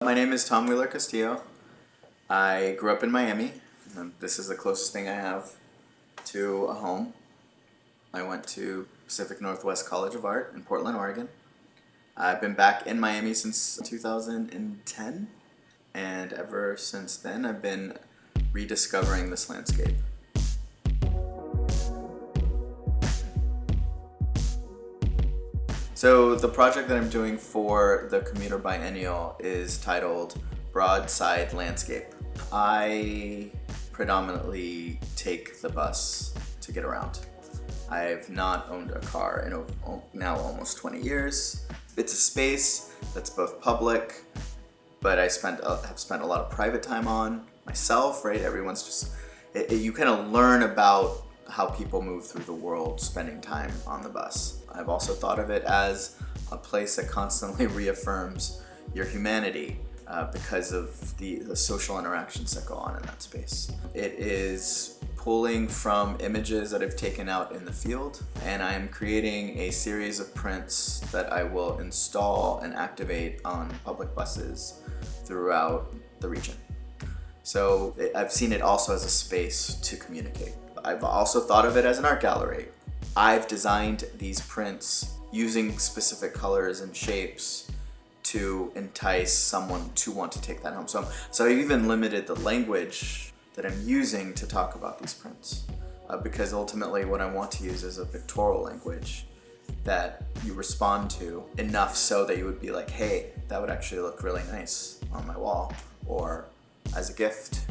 My name is Tom Wheeler Castillo. I grew up in Miami. This is the closest thing I have to a home. I went to Pacific Northwest College of Art in Portland, Oregon. I've been back in Miami since 2010, and ever since then I've been rediscovering this landscape. So the project that I'm doing for the Commuter Biennial is titled Broadside Landscape. I predominantly take the bus to get around. I've not owned a car in now almost 20 years. It's a space that's both public, but I have spent a lot of private time on myself, right? Everyone's just, you kind of learn about how people move through the world spending time on the bus. I've also thought of it as a place that constantly reaffirms your humanity because of the social interactions that go on in that space. It is pulling from images that I've taken out in the field, and I am creating a series of prints that I will install and activate on public buses throughout the region. So I've seen it also as a space to communicate. I've also thought of it as an art gallery. I've designed these prints using specific colors and shapes to entice someone to want to take that home. So I've even limited the language that I'm using to talk about these prints because ultimately what I want to use is a pictorial language that you respond to enough so that you would be like, hey, that would actually look really nice on my wall or as a gift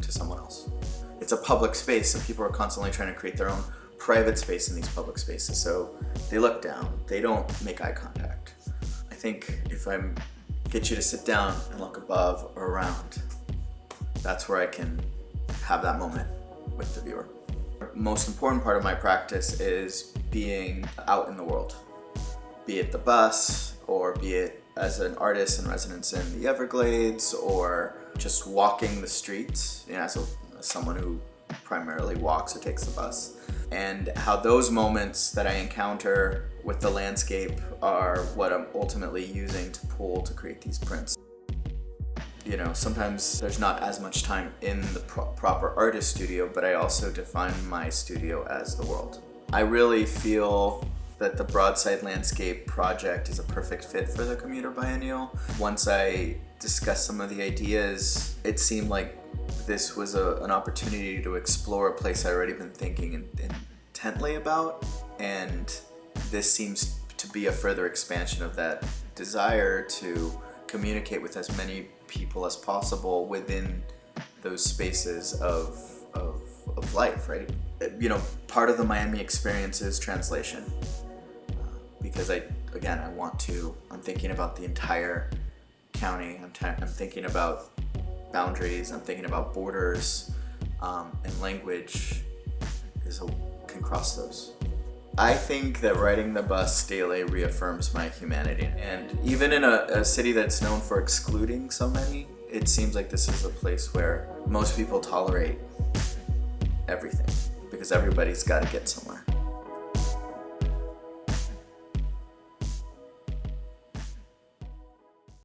to someone else. It's a public space, and people are constantly trying to create their own private space in these public spaces. So they look down, they don't make eye contact. I think if I get you to sit down and look above or around, that's where I can have that moment with the viewer. The most important part of my practice is being out in the world, be it the bus or be it as an artist in residence in the Everglades or just walking the streets, as someone who primarily walks or takes the bus, and how those moments that I encounter with the landscape are what I'm ultimately using to pull to create these prints. Sometimes there's not as much time in the proper artist studio, but I also define my studio as the world. I really feel that the Broadside Landscape project is a perfect fit for the Commuter Biennial. Once I discussed some of the ideas, it seemed like this was an opportunity to explore a place I'd already been thinking intently about, and this seems to be a further expansion of that desire to communicate with as many people as possible within those spaces of life, right? Part of the Miami experience is translation, because I'm thinking about the entire county. I'm thinking about boundaries, I'm thinking about borders, and language can cross those. I think that riding the bus daily reaffirms my humanity, and even in a city that's known for excluding so many, it seems like this is a place where most people tolerate everything because everybody's got to get somewhere.